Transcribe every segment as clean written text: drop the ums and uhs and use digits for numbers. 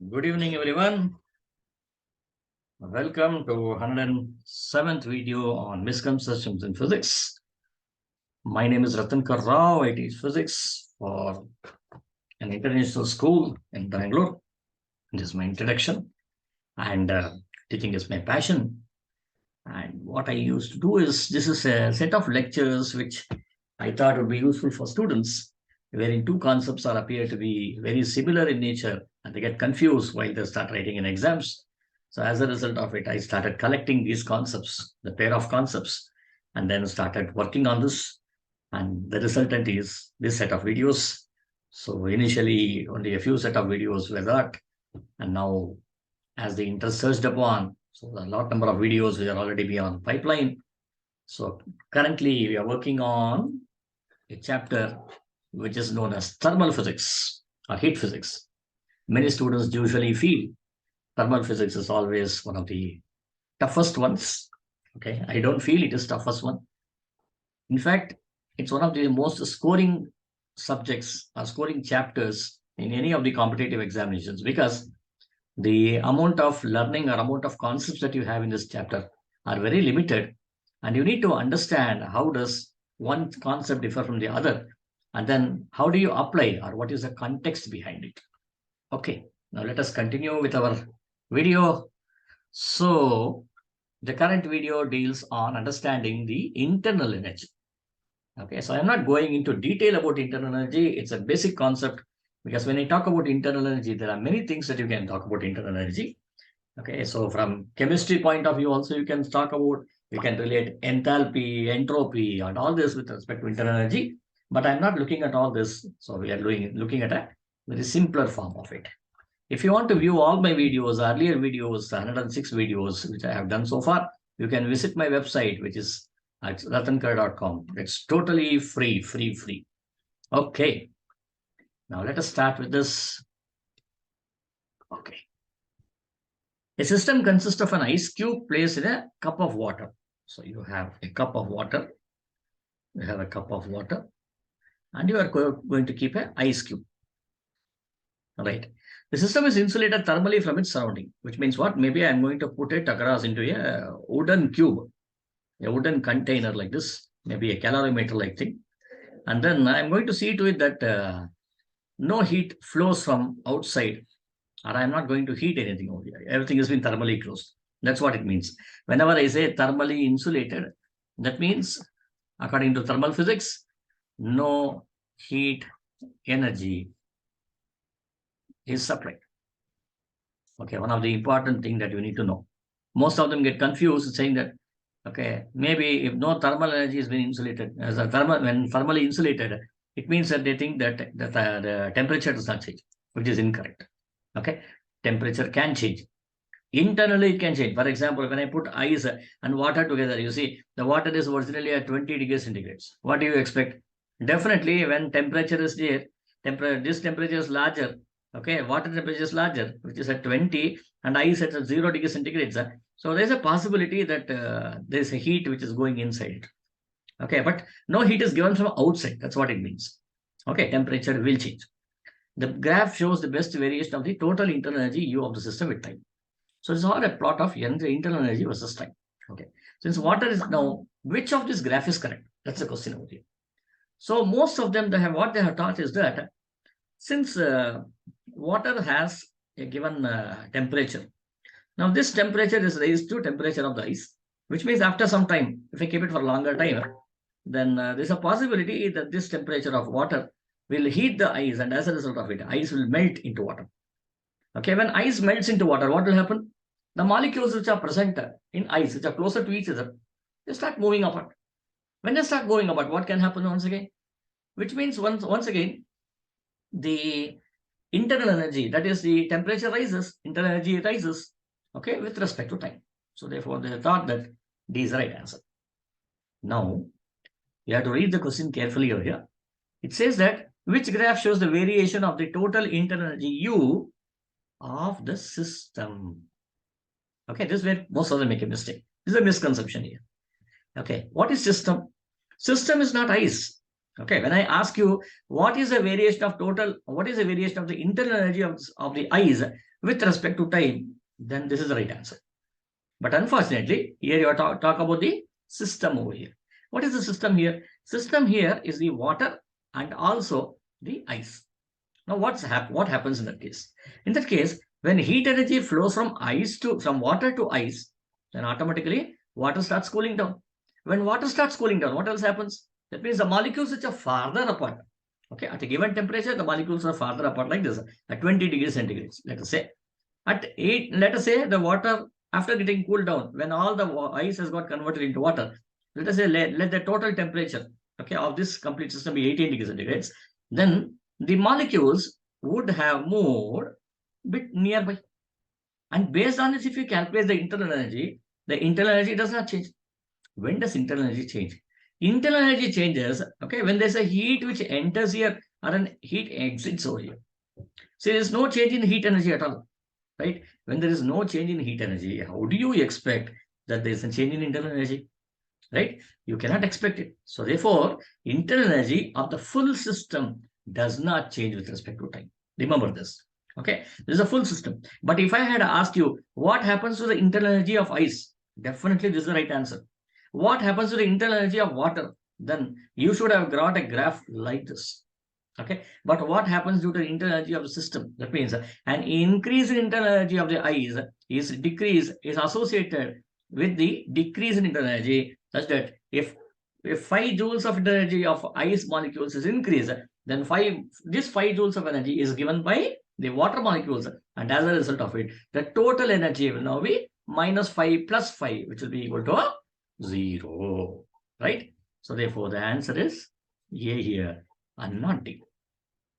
Good evening, everyone. Welcome to 107th video on misconceptions in physics. My name is Ratankar Rao. I teach physics for an international school in Bangalore. This is my introduction, and teaching is my passion. And what I used to do is this is a set of lectures which I thought would be useful for students, wherein two concepts are appear to be very similar in nature, and they get confused while they start writing in exams. So as a result of it, I started collecting these concepts, the pair of concepts, and then started working on this. And the resultant is this set of videos. So initially, only a few set of videos were that, and now as the interest surged upon, so a lot number of videos will already be on pipeline. So currently, we are working on a chapter which is known as thermal physics or heat physics. Many students usually feel thermal physics is always one of the toughest ones. Okay, I don't feel it is toughest one. In fact, it's one of the most scoring subjects or scoring chapters in any of the competitive examinations because the amount of learning or amount of concepts that you have in this chapter are very limited, and you need to understand how does one concept differ from the other, and then how do you apply or what is the context behind it. Okay, now let us continue with our video. So the current video deals on understanding the internal energy. Okay, so I'm not going into detail about internal energy. It's a basic concept because when I talk about internal energy, there are many things that you can talk about internal energy. Okay, so from chemistry point of view also you can talk about, you can relate enthalpy, entropy and all this with respect to internal energy. But I'm not looking at all this. So we are looking at a very simpler form of it. If you want to view all my videos, earlier videos, 106 videos, which I have done so far, you can visit my website, which is at ratankar.com. It's totally free. Okay. Now let us start with this. Okay. A system consists of an ice cube placed in a cup of water. So you have a cup of water. You have a cup of water. And you are going to keep an ice cube. All right. The system is insulated thermally from its surrounding, which means what? Maybe I'm going to put it across into a wooden cube, a wooden container like this, maybe a calorimeter like thing. And then I'm going to see to it that no heat flows from outside, or I'm not going to heat anything over here. Everything has been thermally closed. That's what it means. Whenever I say thermally insulated, that means, according to thermal physics, no heat energy is supplied. Okay, one of the important thing that you need to know. Most of them get confused saying that, okay, maybe if no thermal energy has been insulated, when thermally insulated, it means that they think that the temperature does not change, which is incorrect. Okay, temperature can change. Internally, it can change. For example, when I put ice and water together, you see the water is originally at 20 degrees centigrades. What do you expect? Definitely, when temperature is there, this temperature is larger. Okay, water temperature is larger, which is at 20, and ice at 0 degrees centigrade. So there's a possibility that there's a heat which is going inside. Okay, but no heat is given from outside. That's what it means. Okay, temperature will change. The graph shows the best variation of the total internal energy U of the system with time. So it's all a plot of internal energy versus time. Okay, since water is now, which of this graph is correct? That's the question over here. So most of them, what they have taught is that since water has a given temperature, now this temperature is raised to temperature of the ice, which means after some time, if I keep it for a longer time, then there's a possibility that this temperature of water will heat the ice, and as a result of it, ice will melt into water. Okay, when ice melts into water, what will happen? The molecules which are present in ice, which are closer to each other, they start moving apart. When they start going apart, what can happen once again? Which means once again, the internal energy, that is the temperature rises, internal energy rises, okay, with respect to time. So therefore, they thought that D is the right answer. Now, you have to read the question carefully over here. It says that which graph shows the variation of the total internal energy U of the system? Okay, this is where most of them make a mistake. This is a misconception here. Okay, what is system? System is not ice. Okay, when I ask you what is the variation of the internal energy of the ice, with respect to time, then this is the right answer. But unfortunately, here you are talk about the system over here. What is the system here? System here is the water and also the ice. Now, what happens in that case? In that case, when heat energy flows from water to ice, then automatically water starts cooling down. When water starts cooling down, what else happens? That means the molecules which are farther apart. Okay, at a given temperature, the molecules are farther apart like this, at 20 degrees centigrade, let us say. At 8, let us say the water, after getting cooled down, when all the ice has got converted into water, let us say let the total temperature, okay, of this complete system be 18 degrees centigrade, then the molecules would have moved bit nearby. And based on this, if you calculate the internal energy does not change. When does internal energy change? Internal energy changes, okay, when there's a heat which enters here or an heat exits over here. So there's no change in heat energy at all, right? When there is no change in heat energy, how do you expect that there's a change in internal energy, right? You cannot expect it. So therefore, internal energy of the full system does not change with respect to time. Remember this. Okay, this is a full system. But if I had asked you what happens to the internal energy of ice, definitely this is the right answer. What happens to the internal energy of water? Then you should have got a graph like this. Okay, but what happens due to the internal energy of the system? That means an increase in internal energy of the ice is associated with the decrease in internal energy, such that if 5 joules of energy of ice molecules is increased, then this 5 joules of energy is given by the water molecules, and as a result of it, the total energy will now be -5 plus 5, which will be equal to 0, right? So therefore, the answer is A here and not D.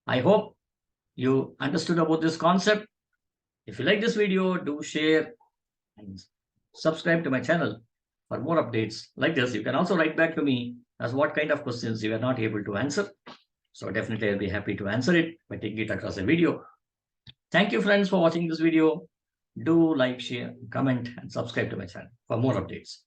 I hope you understood about this concept. If you like this video, do share and subscribe to my channel for more updates like this. You can also write back to me as what kind of questions you are not able to answer. So definitely I'll be happy to answer it by taking it across a video. Thank you friends for watching this video. Do like, share, comment and subscribe to my channel for more updates.